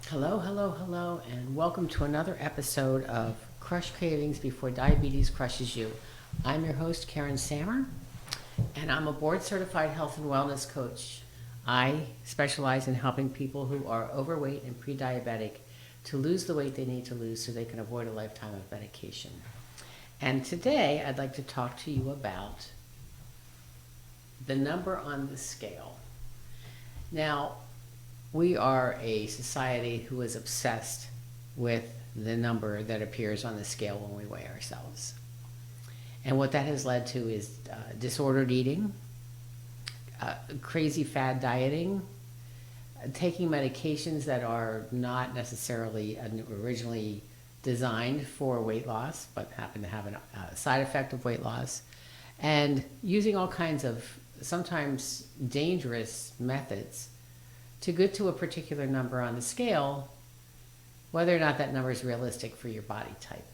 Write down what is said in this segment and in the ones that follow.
Hello, hello, hello, and welcome to another episode of Crush Cravings Before Diabetes Crushes You. I'm your host, Karen Sammer, and I'm a board-certified health and wellness coach. I specialize in helping people who are overweight and pre-diabetic to lose the weight they need to lose so they can avoid a lifetime of medication. And today, I'd like to talk to you about the number on the scale. Now, we are a society who is obsessed with the number that appears on the scale when we weigh ourselves. And what that has led to is disordered eating, crazy fad dieting, taking medications that are not necessarily originally designed for weight loss, but happen to have a side effect of weight loss, and using all kinds of sometimes dangerous methods to get to a particular number on the scale, whether or not that number is realistic for your body type.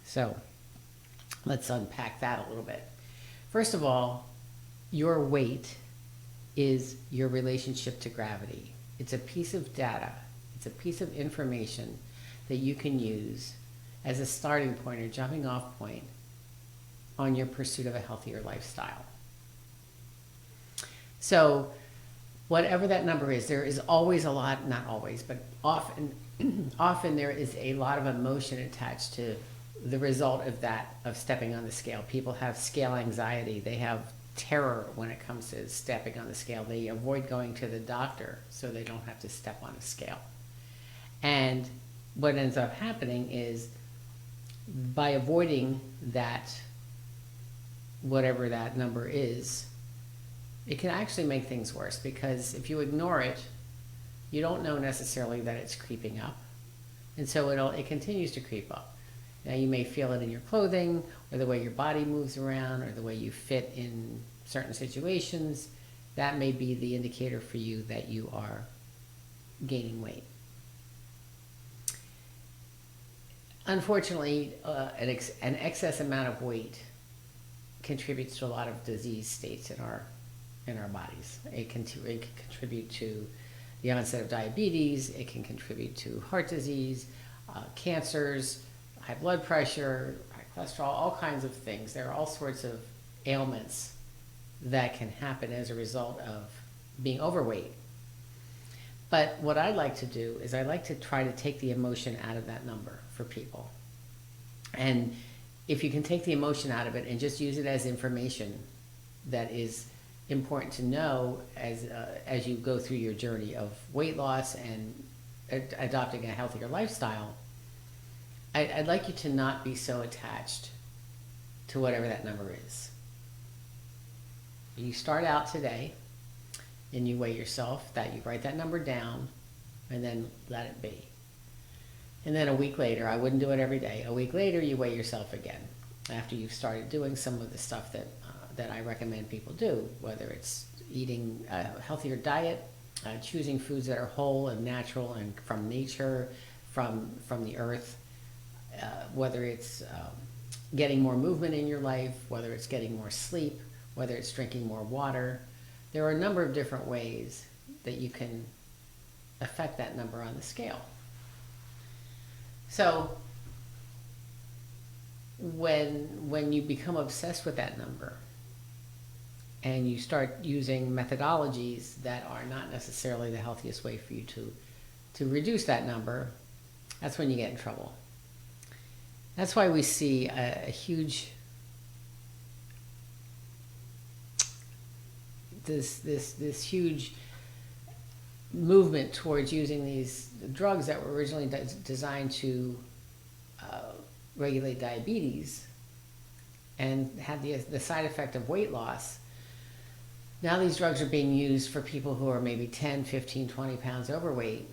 So let's unpack that a little bit. First of all, your weight is your relationship to gravity. It's a piece of data. It's a piece of information that you can use as a starting point or jumping off point on your pursuit of a healthier lifestyle. So whatever that number is, there is always a lot, not always, but often there is a lot of emotion attached to the result of that, of stepping on the scale. People have scale anxiety. They have terror when it comes to stepping on the scale. They avoid going to the doctor so they don't have to step on a scale. And what ends up happening is by avoiding that, whatever that number is, it can actually make things worse, because if you ignore it, you don't know necessarily that it's creeping up. And so it continues to creep up. Now you may feel it in your clothing, or the way your body moves around, or the way you fit in certain situations. That may be the indicator for you that you are gaining weight. Unfortunately, an excess amount of weight contributes to a lot of disease states in our bodies. It can contribute to the onset of diabetes. It can contribute to heart disease, cancers, high blood pressure, high cholesterol, all kinds of things. There are all sorts of ailments that can happen as a result of being overweight. But what I like to do is I like to try to take the emotion out of that number for people. And if you can take the emotion out of it and just use it as information that is important to know as you go through your journey of weight loss and adopting a healthier lifestyle, I'd like you to not be so attached to whatever that number is. You start out today and you weigh yourself, that you write that number down and then let it be. And then a week later, I wouldn't do it every day. A week later, you weigh yourself again after you've started doing some of the stuff that I recommend people do, whether it's eating a healthier diet, choosing foods that are whole and natural and from nature, from the earth, whether it's getting more movement in your life, whether it's getting more sleep, whether it's drinking more water. There are a number of different ways that you can affect that number on the scale. So when you become obsessed with that number and you start using methodologies that are not necessarily the healthiest way for you to reduce that number, that's when you get in trouble. That's why we see a huge this huge movement towards using these drugs that were originally designed to regulate diabetes and had the side effect of weight loss. Now these drugs are being used for people who are maybe 10, 15, 20 pounds overweight.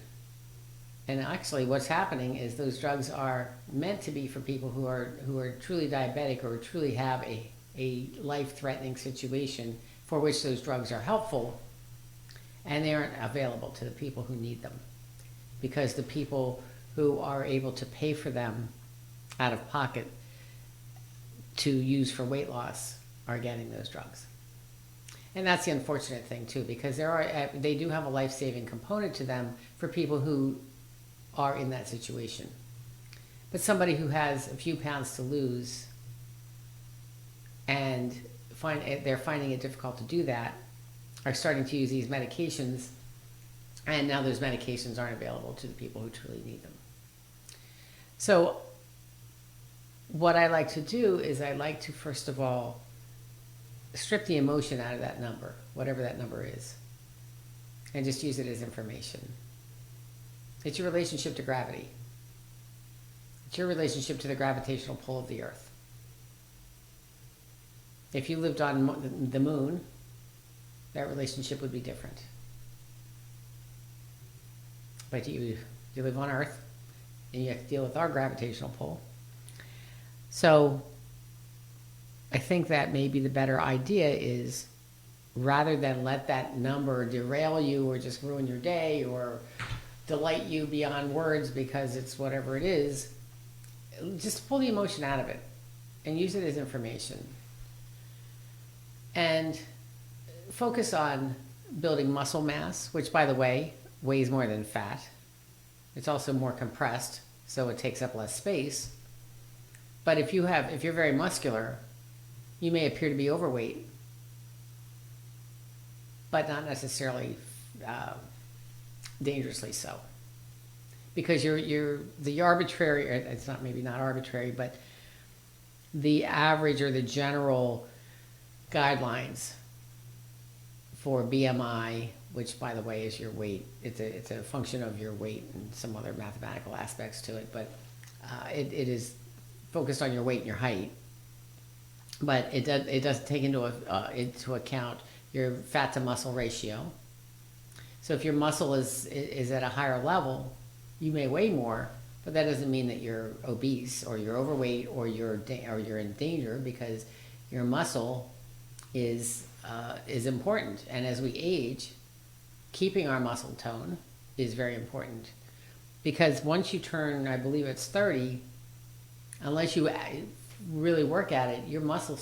And actually what's happening is those drugs are meant to be for people who are truly diabetic or truly have a life-threatening situation for which those drugs are helpful, and they aren't available to the people who need them, because the people who are able to pay for them out of pocket to use for weight loss are getting those drugs. And that's the unfortunate thing too, because they do have a life-saving component to them for people who are in that situation. But somebody who has a few pounds to lose and they're finding it difficult to do that, are starting to use these medications, and now those medications aren't available to the people who truly need them. So what I like to do is I like to, first of all, strip the emotion out of that number, whatever that number is, and just use it as information. It's your relationship to gravity. It's your relationship to the gravitational pull of the earth. If you lived on the moon, that relationship would be different. But you live on Earth, and you have to deal with our gravitational pull. So I think that maybe the better idea is, rather than let that number derail you or just ruin your day or delight you beyond words because it's whatever it is, just pull the emotion out of it and use it as information. And focus on building muscle mass, which, by the way, weighs more than fat. It's also more compressed, so it takes up less space. But if you're very muscular, you may appear to be overweight, but not necessarily dangerously so. Because the arbitrary, or it's not, maybe not arbitrary, but the average or the general guidelines for BMI, which, by the way, is your weight. It's a function of your weight and some other mathematical aspects to it, but it is focused on your weight and your height. But it does take into account your fat to muscle ratio. So if your muscle is at a higher level, you may weigh more, but that doesn't mean that you're obese or you're overweight or you're in danger, because your muscle is important. And as we age, keeping our muscle tone is very important, because once you turn, I believe it's 30, unless you really work at it, your muscle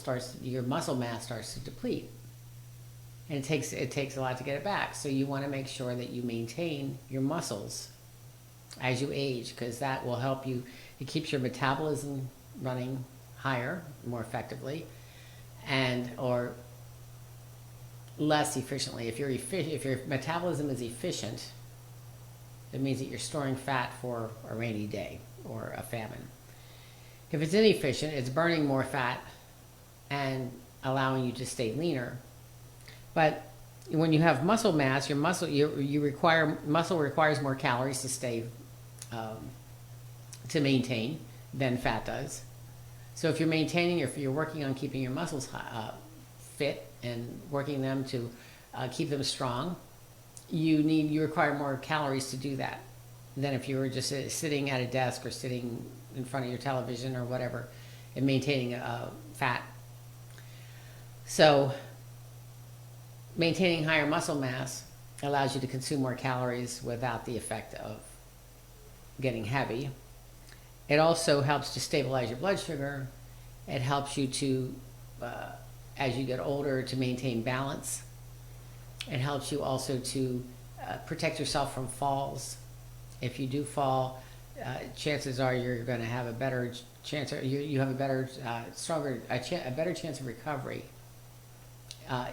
mass starts to deplete, and it takes a lot to get it back. So you want to make sure that you maintain your muscles as you age, because that will help you. It keeps your metabolism running higher, more effectively, or less efficiently. If your metabolism is efficient, it means that you're storing fat for a rainy day or a famine. If it's inefficient, it's burning more fat and allowing you to stay leaner. But when you have muscle mass, muscle requires more calories to stay to maintain than fat does. So if you're working on keeping your muscles fit and working them to keep them strong, you require more calories to do that than if you were just sitting at a desk or sitting in front of your television or whatever and maintaining fat. So maintaining higher muscle mass allows you to consume more calories without the effect of getting heavy. It also helps to stabilize your blood sugar. It helps you to, as you get older, to maintain balance. It helps you also to protect yourself from falls. If you do fall, chances are you're going to have a better chance, or you have a better, a better chance of recovery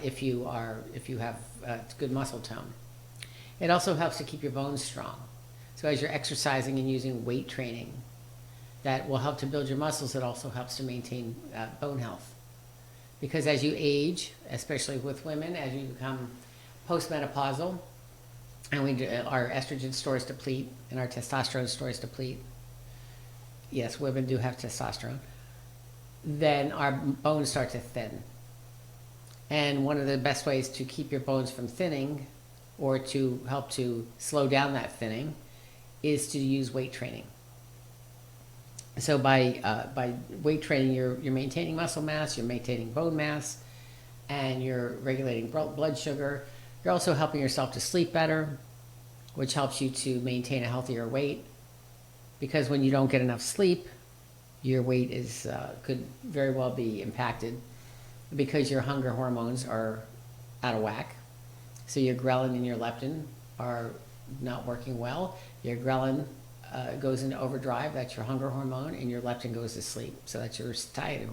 if you have good muscle tone. It also helps to keep your bones strong. So as you're exercising and using weight training, that will help to build your muscles. It also helps to maintain bone health. Because as you age, especially with women, as you become postmenopausal, and our estrogen stores deplete and our testosterone stores deplete. Yes, women do have testosterone. Then our bones start to thin. And one of the best ways to keep your bones from thinning, or to help to slow down that thinning, is to use weight training. So by weight training, you're maintaining muscle mass, you're maintaining bone mass, and you're regulating blood sugar. You're also helping yourself to sleep better, which helps you to maintain a healthier weight. Because when you don't get enough sleep, your weight could very well be impacted, because your hunger hormones are out of whack. So your ghrelin and your leptin are not working well. Your ghrelin goes into overdrive, that's your hunger hormone, and your leptin goes to sleep. So that's your satiety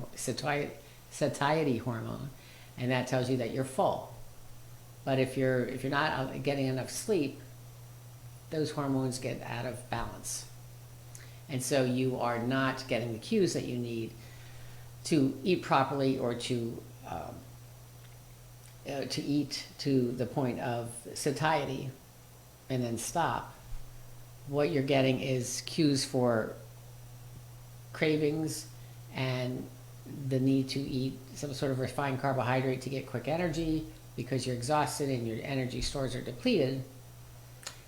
hormone, and that tells you that you're full. But if you're not getting enough sleep, those hormones get out of balance. And so you are not getting the cues that you need to eat properly, or to eat to the point of satiety and then stop. What you're getting is cues for cravings and the need to eat some sort of refined carbohydrate to get quick energy, because you're exhausted and your energy stores are depleted.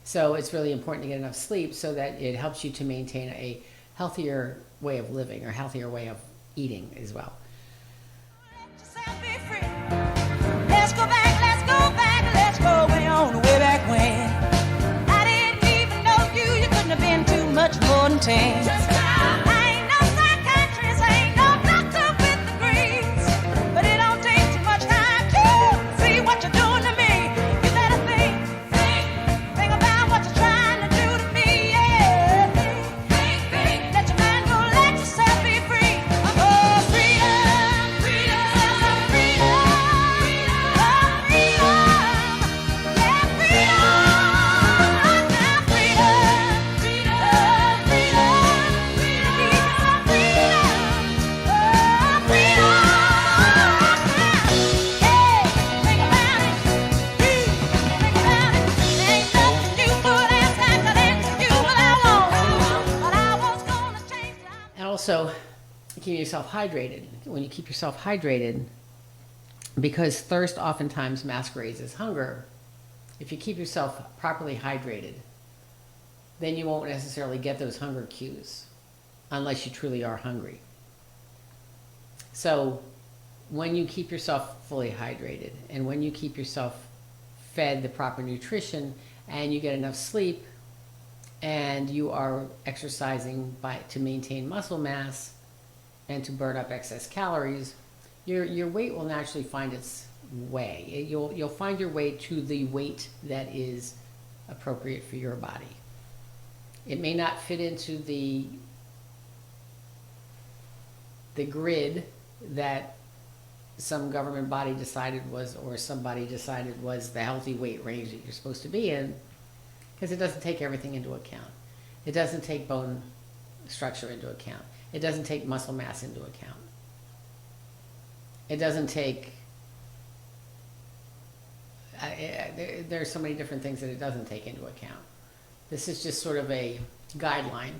So it's really important to get enough sleep so that it helps you to maintain a healthier way of living, or healthier way of eating as well. Let's go back, let's go way on, way back when. I didn't even know you couldn't have been too much more than 10. I ain't no psychiatrist, I ain't no doctor with degrees, but it don't take too much time to see what you're doing to me. You better think about what you're trying to do to me, yeah. Think, let your mind go, let yourself be free. Oh, freedom, freedom, freedom. And also, keep yourself hydrated. When you keep yourself hydrated, because thirst oftentimes masquerades as hunger, if you keep yourself properly hydrated, then you won't necessarily get those hunger cues unless you truly are hungry. So when you keep yourself fully hydrated, and when you keep yourself fed the proper nutrition, and you get enough sleep, and you are exercising to maintain muscle mass and to burn up excess calories, your weight will naturally find its way. You'll find your way to the weight that is appropriate for your body. It may not fit into the grid that some government body decided was, or somebody decided was the healthy weight range that you're supposed to be in, because it doesn't take everything into account. It doesn't take bone structure into account. It doesn't take muscle mass into account. It doesn't take, there are so many different things that it doesn't take into account. This is just sort of a guideline,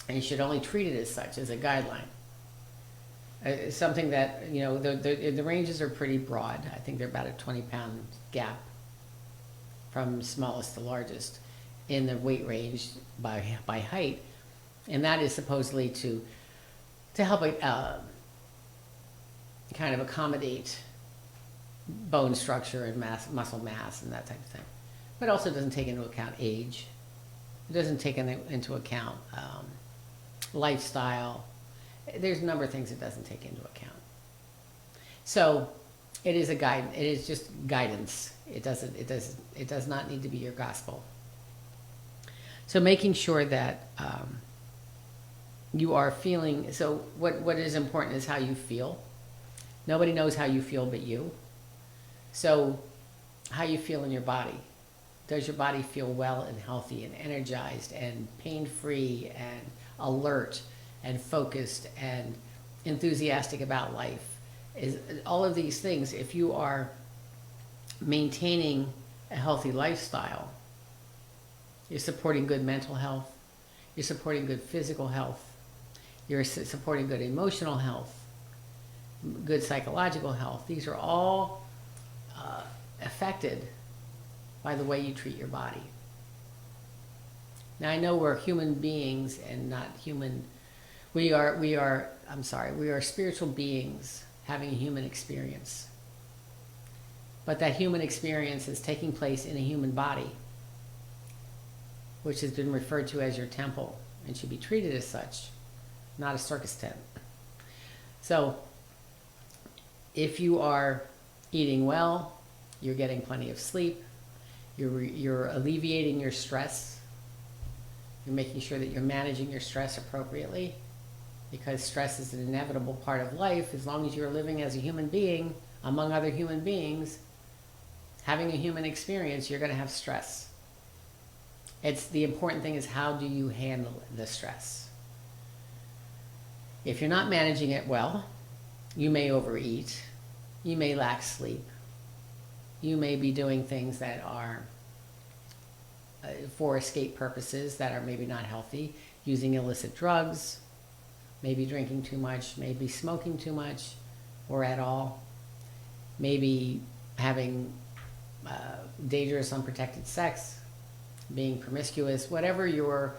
and you should only treat it as such, as a guideline. Something that, you know, the ranges are pretty broad. I think they're about a 20-pound gap from smallest to largest in the weight range by height, and that is supposedly to help it kind of accommodate bone structure and muscle mass and that type of thing. But also doesn't take into account age. It doesn't take into account lifestyle. There's a number of things it doesn't take into account. So it is a guide. It is just guidance. It does not need to be your gospel. So making sure that you are feeling. So what is important is how you feel. Nobody knows how you feel but you. So how you feel in your body. Does your body feel well and healthy and energized and pain-free and alert and focused and enthusiastic about life? Is all of these things, if you are maintaining a healthy lifestyle, you're supporting good mental health, you're supporting good physical health, you're supporting good emotional health, good psychological health. These are all affected by the way you treat your body. Now I know we're human beings and not human. We are spiritual beings having a human experience. But that human experience is taking place in a human body, which has been referred to as your temple and should be treated as such, not a circus tent. So if you are eating well, you're getting plenty of sleep, you're alleviating your stress, you're making sure that you're managing your stress appropriately, because stress is an inevitable part of life. As long as you're living as a human being among other human beings, having a human experience, you're going to have stress. It's the important thing is, how do you handle the stress? If you're not managing it well, you may overeat, you may lack sleep, you may be doing things that are for escape purposes that are maybe not healthy, using illicit drugs, maybe drinking too much, maybe smoking too much or at all, maybe having dangerous unprotected sex, being promiscuous, whatever your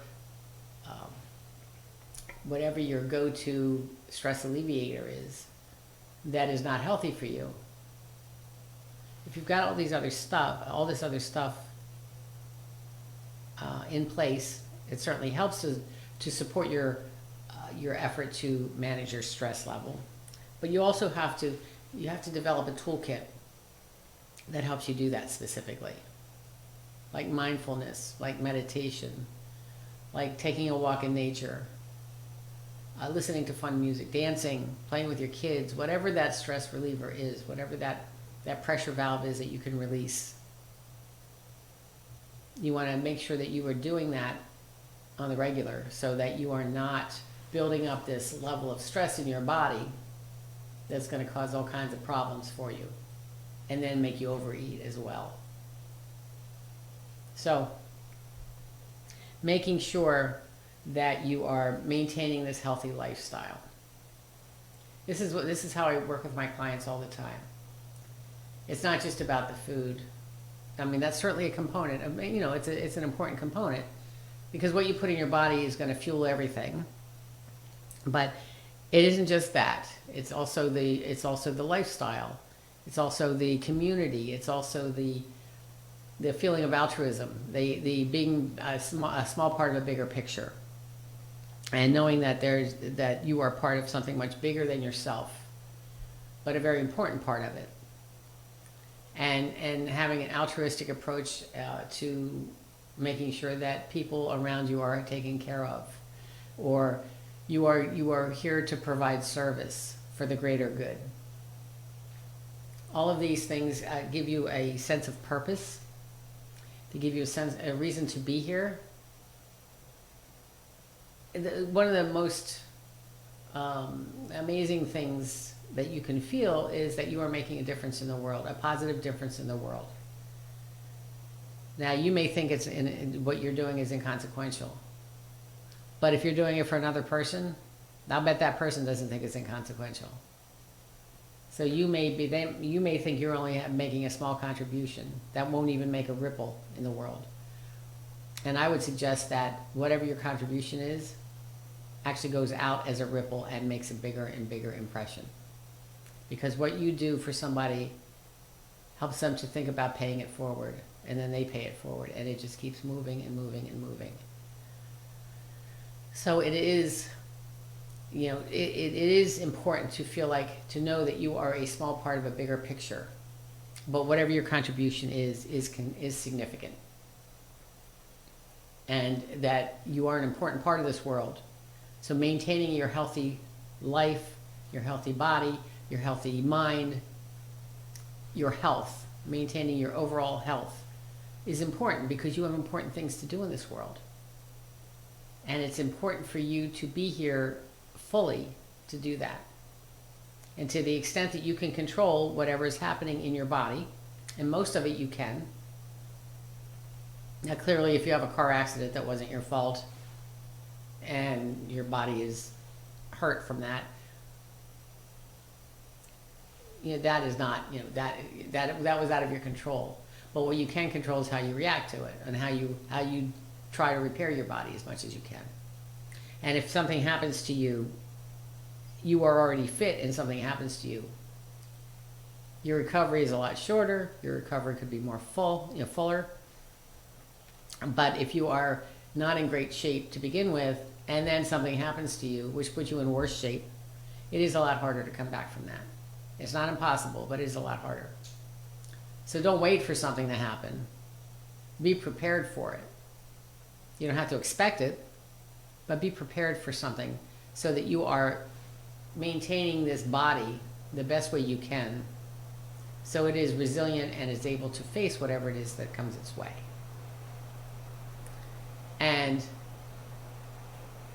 go-to stress alleviator is that is not healthy for you. If you've got all this other stuff in place, it certainly helps to support your effort to manage your stress level. But you also have to develop a toolkit that helps you do that specifically, like mindfulness, like meditation, like taking a walk in nature, listening to fun music, dancing, playing with your kids, whatever that stress reliever is, whatever that pressure valve is that you can release. You want to make sure that you are doing that on the regular, so that you are not building up this level of stress in your body that's going to cause all kinds of problems for you, and then make you overeat as well. So, making sure that you are maintaining this healthy lifestyle. This is how I work with my clients all the time. It's not just about the food. I mean, that's certainly a component. It's an important component, because what you put in your body is going to fuel everything. But it isn't just that. It's also the lifestyle. It's also the community. It's also the feeling of altruism. The being a small part of a bigger picture, and knowing that you are part of something much bigger than yourself, but a very important part of it. And having an altruistic approach to making sure that people around you are taken care of, or you are here to provide service for the greater good. All of these things give you a sense of purpose. They give you a reason to be here. One of the most amazing things that you can feel is that you are making a difference in the world, a positive difference in the world. Now, you may think what you're doing is inconsequential, but if you're doing it for another person, I'll bet that person doesn't think it's inconsequential. So you may think you're only making a small contribution that won't even make a ripple in the world. And I would suggest that whatever your contribution is actually goes out as a ripple and makes a bigger and bigger impression. Because what you do for somebody helps them to think about paying it forward, and then they pay it forward, and it just keeps moving and moving and moving. So it is, it is important to know that you are a small part of a bigger picture, but whatever your contribution is significant, and that you are an important part of this world. So maintaining your healthy life, your healthy body, your healthy mind, your health, maintaining your overall health is important, because you have important things to do in this world. And it's important for you to be here fully to do that. And to the extent that you can control whatever is happening in your body, and most of it you can. Now, clearly, if you have a car accident that wasn't your fault, and your body is hurt from that, that is not, that was out of your control. But what you can control is how you react to it, and how you try to repair your body as much as you can. And if something happens to you, you are already fit, and something happens to you, your recovery is a lot shorter. Your recovery could be more fuller. But if you are not in great shape to begin with, and then something happens to you, which puts you in worse shape, it is a lot harder to come back from that. It's not impossible, but it is a lot harder. So don't wait for something to happen. Be prepared for it. You don't have to expect it, but be prepared for something so that you are maintaining this body the best way you can, so it is resilient and is able to face whatever it is that comes its way. And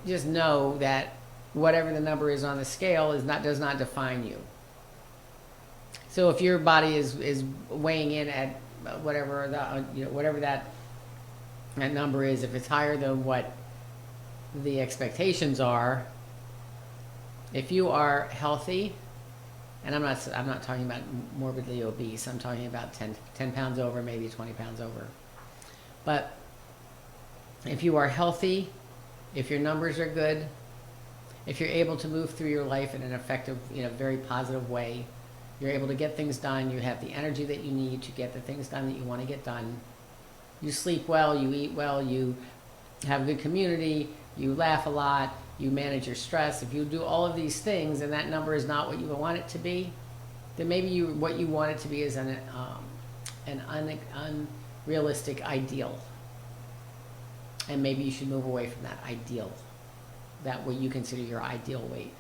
just know that whatever the number is on the scale does not define you. So if your body is weighing in at whatever whatever that number is, if it's higher than what the expectations are, if you are healthy, and I'm not talking about morbidly obese, I'm talking about 10 pounds over, maybe 20 pounds over. But if you are healthy, if your numbers are good, if you're able to move through your life in an effective, very positive way, you're able to get things done, you have the energy that you need to get the things done that you want to get done, you sleep well, you eat well, you have a good community, you laugh a lot, you manage your stress. If you do all of these things and that number is not what you want it to be, then maybe what you want it to be is an unrealistic ideal. And maybe you should move away from that ideal, that what you consider your ideal weight.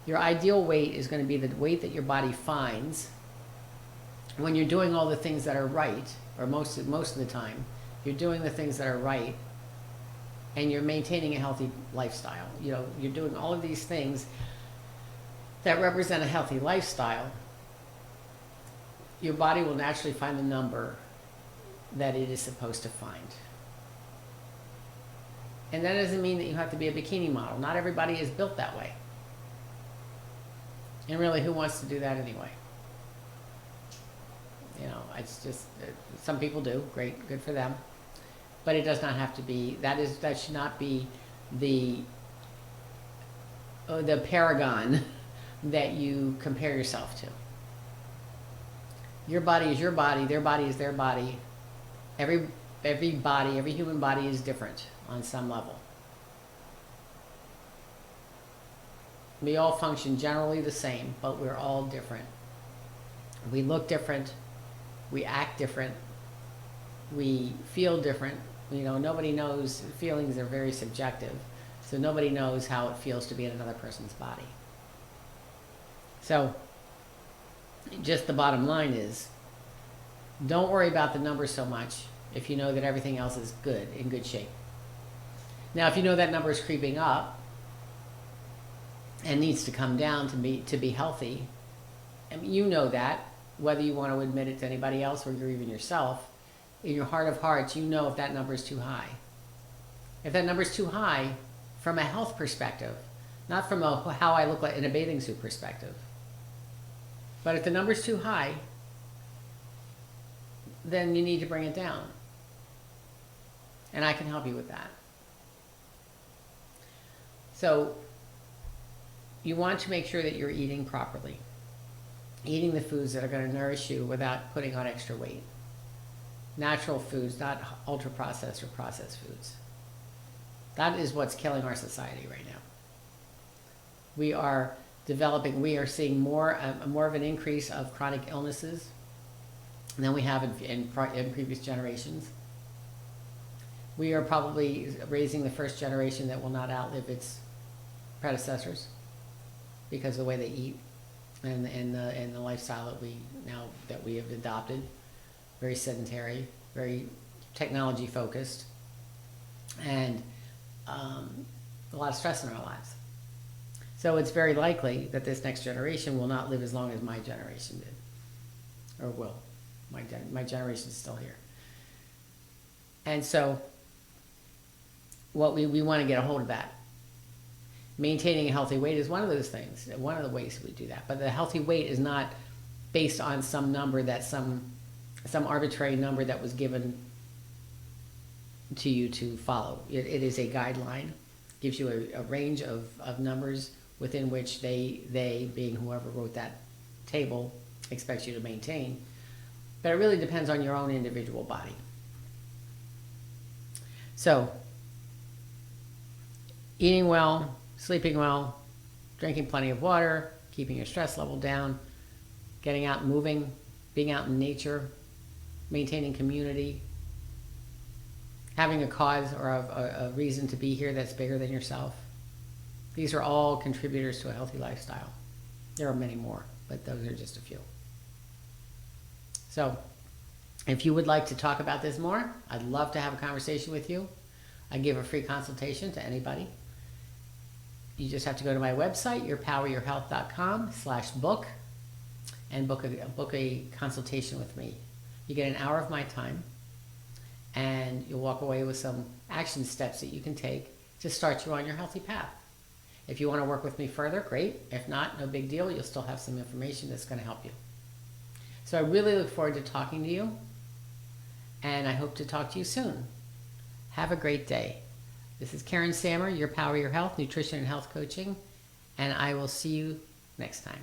Your ideal weight is going to be the weight that your body finds when you're doing all the things that are right, or most of the time, you're doing the things that are right, and you're maintaining a healthy lifestyle. You're doing all of these things that represent a healthy lifestyle. Your body will naturally find the number that it is supposed to find. And that doesn't mean that you have to be a bikini model. Not everybody is built that way. And really, who wants to do that anyway? It's just, some people do. Great, good for them. But it does not have to be, that should not be the paragon that you compare yourself to. Your body is your body, their body is their body. Every human body is different on some level. We all function generally the same, but we're all different. We look different, we act different, we feel different. Nobody knows, feelings are very subjective, so nobody knows how it feels to be in another person's body. So, just the bottom line is, don't worry about the numbers so much if you know that everything else is good, in good shape. Now, if you know that number is creeping up and needs to come down to be healthy, you know that, whether you want to admit it to anybody else or you're even yourself, in your heart of hearts, you know if that number is too high. If that number is too high, from a health perspective, not from how I look like in a bathing suit perspective, but if the number is too high, then you need to bring it down. And I can help you with that. So, you want to make sure that you're eating properly. Eating the foods that are going to nourish you without putting on extra weight. Natural foods, not ultra-processed or processed foods. That is what's killing our society right now. We are seeing more of an increase of chronic illnesses than we have in previous generations. We are probably raising the first generation that will not outlive its predecessors because of the way they eat and the lifestyle that we have adopted. Very sedentary, very technology focused, and a lot of stress in our lives. So it's very likely that this next generation will not live as long as my generation did, or will. My generation is still here. And so what we want to get a hold of that. Maintaining a healthy weight is one of those things, one of the ways we do that. But the healthy weight is not based on some number that some arbitrary number that was given to you to follow. It is a guideline, gives you a range of numbers within which they, being whoever wrote that table, expects you to maintain. But it really depends on your own individual body. So, eating well, sleeping well, drinking plenty of water, keeping your stress level down, getting out and moving, being out in nature, maintaining community, having a cause or a reason to be here that's bigger than yourself. These are all contributors to a healthy lifestyle. There are many more, but those are just a few. So, if you would like to talk about this more, I'd love to have a conversation with you. I give a free consultation to anybody. You just have to go to my website, yourpoweryourhealth.com/book, and book a consultation with me. You get an hour of my time, and you'll walk away with some action steps that you can take to start you on your healthy path. If you want to work with me further, great. If not, no big deal. You'll still have some information that's going to help you. So I really look forward to talking to you, and I hope to talk to you soon. Have a great day. This is Karen Sammer, Your Power, Your Health, Nutrition and Health Coaching, and I will see you next time.